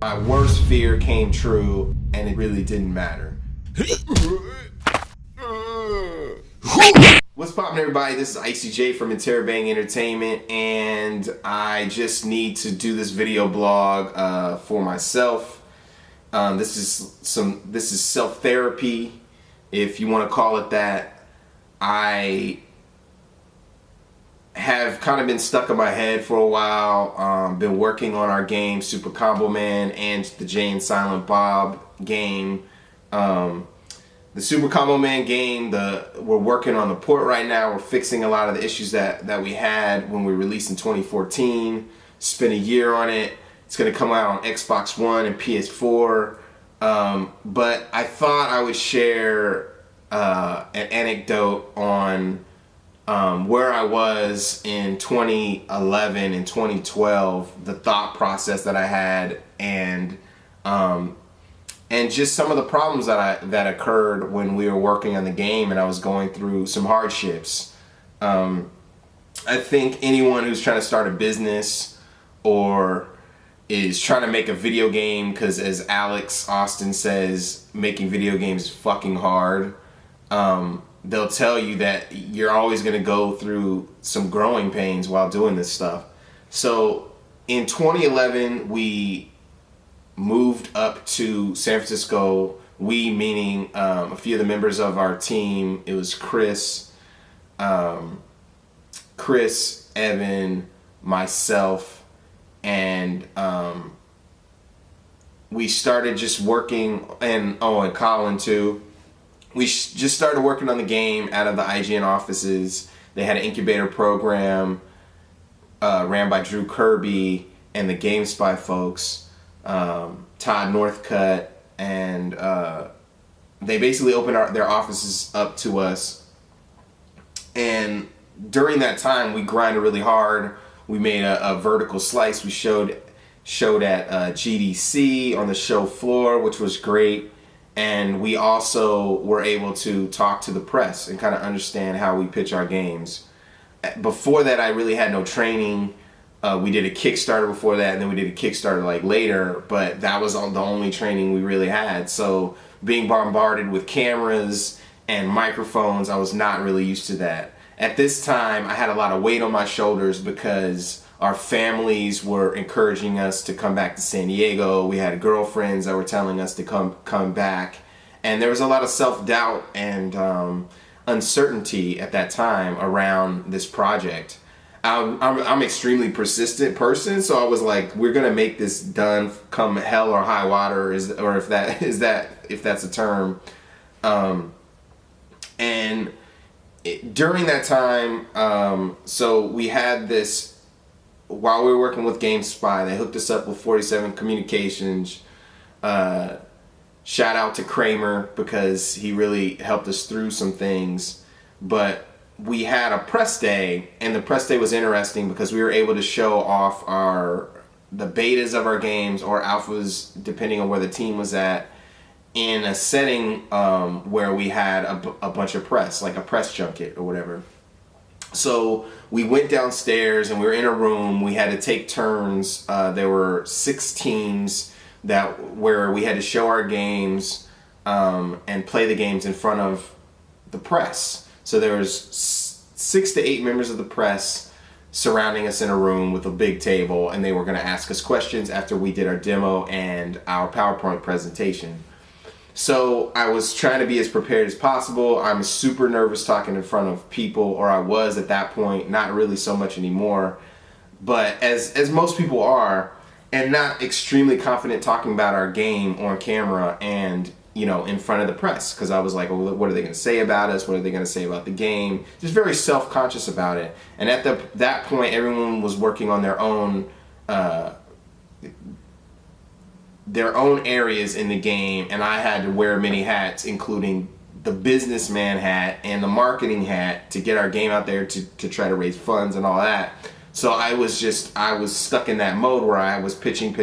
My worst fear came true, and it really didn't matter. What's poppin', everybody? This is ICJ from Interrobang Entertainment, and I just need to do this video blog for myself. This is self-therapy, if you want to call it that. I have kind of been stuck in my head for a while. Been working on our game, Super Comboman, and the Jay and Silent Bob game. The Super Comboman game, we're working on the port right now. We're fixing a lot of the issues that we had when we released in 2014. Spent a year on it. It's going to come out on Xbox One and PS4. But I thought I would share an anecdote on where I was in 2011 and 2012, the thought process that I had, and just some of the problems that occurred when we were working on the game and I was going through some hardships. I think anyone who's trying to start a business or is trying to make a video game, because as Alex Austin says, making video games is fucking hard. They'll tell you that you're always going to go through some growing pains while doing this stuff. So in 2011, we moved up to San Francisco. We meaning a few of the members of our team. It was Chris, Evan, myself, and we started just working, and Colin too. We just started working on the game out of the IGN offices. They had an incubator program ran by Drew Kirby and the GameSpy folks, Todd Northcutt, and they basically opened their offices up to us. And during that time, we grinded really hard. We made a vertical slice. We showed at GDC on the show floor, which was great. And we also were able to talk to the press and kind of understand how we pitch our games. Before that, I really had no training. We did a Kickstarter before that, and then we did a Kickstarter like later, but that was the only training we really had. So being bombarded with cameras and microphones, I was not really used to that. At this time, I had a lot of weight on my shoulders because our families were encouraging us to come back to San Diego. We had girlfriends that were telling us to come back. And there was a lot of self-doubt and uncertainty at that time around this project. I'm an extremely persistent person, so I was like, we're gonna make this done come hell or high water, if that's a term. During that time, so we had this. While we were working with GameSpy, they hooked us up with 47 Communications. Shout out to Kramer, because he really helped us through some things. But we had a press day, and the press day was interesting because we were able to show off the betas of our games, or alphas, depending on where the team was at, in a setting where we had a bunch of press, like a press junket or whatever. So we went downstairs and we were in a room. We had to take turns. There were 6 teams where we had to show our games and play the games in front of the press. So there was 6 to 8 members of the press surrounding us in a room with a big table, and they were going to ask us questions after we did our demo and our PowerPoint presentation. So I was trying to be as prepared as possible. I'm super nervous talking in front of people, or I was at that point, not really so much anymore. But as most people are, and not extremely confident talking about our game on camera and, in front of the press. Because I was like, well, what are they going to say about us? What are they going to say about the game? Just very self-conscious about it. And at that point, everyone was working on their own areas in the game, and I had to wear many hats, including the businessman hat and the marketing hat, to get our game out there to try to raise funds and all that. So I was stuck in that mode where I was pitching,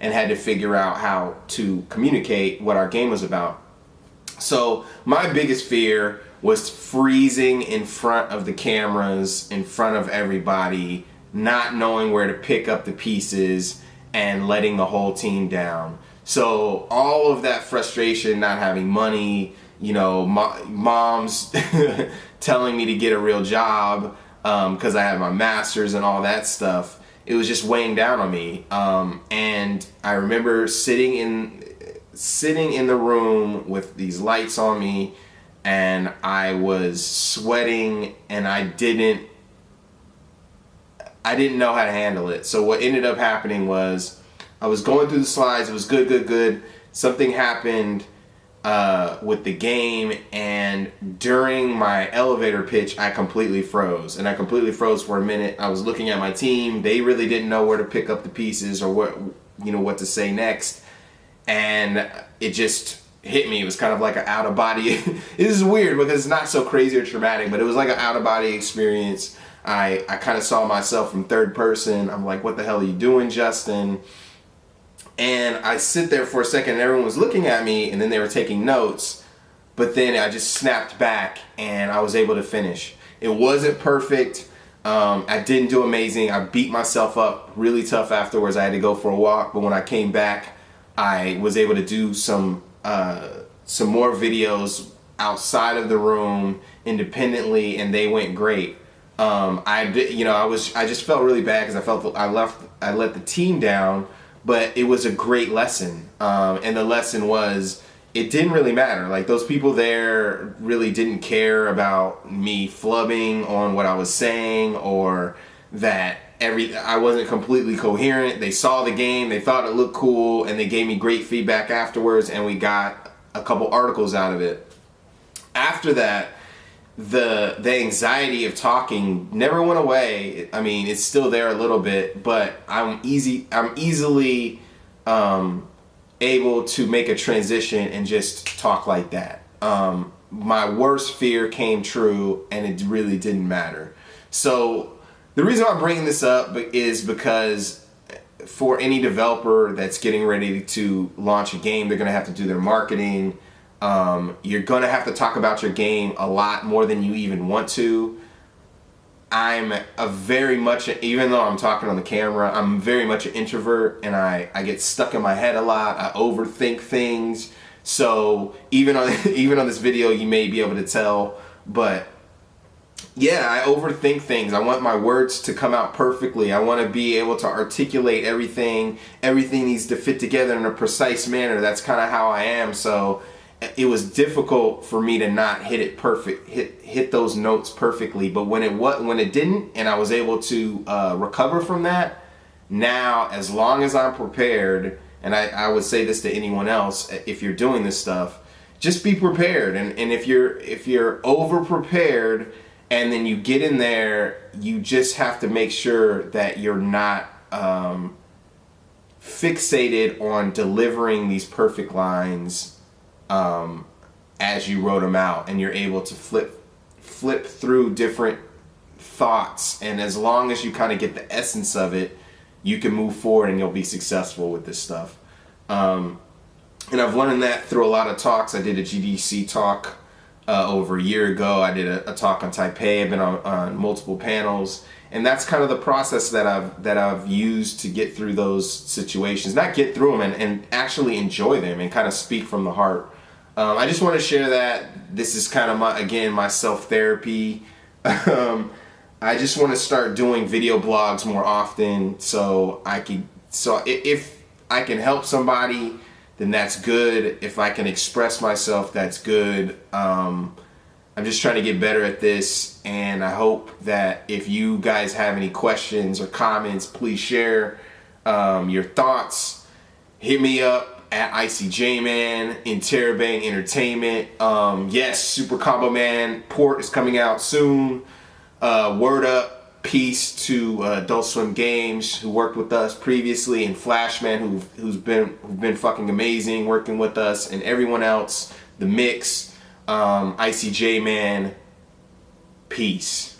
and had to figure out how to communicate what our game was about. So my biggest fear was freezing in front of the cameras, in front of everybody, not knowing where to pick up the pieces, and letting the whole team down. So all of that frustration, not having money, you know, mom's telling me to get a real job because I had my master's and all that stuff, it was just weighing down on me. And I remember sitting in the room with these lights on me, and I was sweating, and I didn't know how to handle it. So what ended up happening was I was going through the slides. It was good. Something happened with the game, and during my elevator pitch, I completely froze. And I completely froze for a minute. I was looking at my team. They really didn't know where to pick up the pieces or what to say next. And it just hit me. It was kind of like an out-of-body. This is weird because it's not so crazy or traumatic, but it was like an out-of-body experience. I kind of saw myself from third person. I'm like, what the hell are you doing, Justin? And I sit there for a second, and everyone was looking at me, and then they were taking notes. But then I just snapped back, and I was able to finish. It wasn't perfect. I didn't do amazing. I beat myself up really tough afterwards. I had to go for a walk, but when I came back, I was able to do some more videos outside of the room independently, and they went great. I just felt really bad because I felt I let the team down, but it was a great lesson. And the lesson was, it didn't really matter. Like, those people there really didn't care about me flubbing on what I was saying, or that I wasn't completely coherent. They saw the game, they thought it looked cool, and they gave me great feedback afterwards, and we got a couple articles out of it. After that, the anxiety of talking never went away. I mean, it's still there a little bit, but I'm easily able to make a transition and just talk like that. My worst fear came true, and it really didn't matter. So the reason I'm bringing this up is because for any developer that's getting ready to launch a game, they're going to have to do their marketing. You're going to have to talk about your game a lot more than you even want to. I'm even though I'm talking on the camera, I'm very much an introvert, and I get stuck in my head a lot. I overthink things. So even on this video, you may be able to tell, but yeah, I overthink things. I want my words to come out perfectly. I want to be able to articulate everything. Everything needs to fit together in a precise manner. That's kind of how I am. So it was difficult for me to not hit those notes perfectly. But when it didn't, and I was able to recover from that, now as long as I'm prepared, and I would say this to anyone else, if you're doing this stuff, just be prepared. And if you're over prepared, and then you get in there, you just have to make sure that you're not fixated on delivering these perfect lines as you wrote them out, and you're able to flip through different thoughts. And as long as you kind of get the essence of it, you can move forward, and you'll be successful with this stuff. And I've learned that through a lot of talks. I did a GDC talk over a year ago. I did a talk on Taipei. I've been on multiple panels, and that's kind of the process that I've used to get through those situations. Not get through them, and actually enjoy them, and kind of speak from the heart. I just want to share that. This is kind of my self-therapy. I just want to start doing video blogs more often, so if I can help somebody, then that's good. If I can express myself, that's good. I'm just trying to get better at this, and I hope that if you guys have any questions or comments, please share your thoughts. Hit me up at ICJ Man in Terabang Entertainment. Yes, Super Comboman port is coming out soon. Word up. Peace to Adult Swim Games, who worked with us previously, and Flashman, who've been fucking amazing working with us, and everyone else. The Mix, ICJ Man. Peace.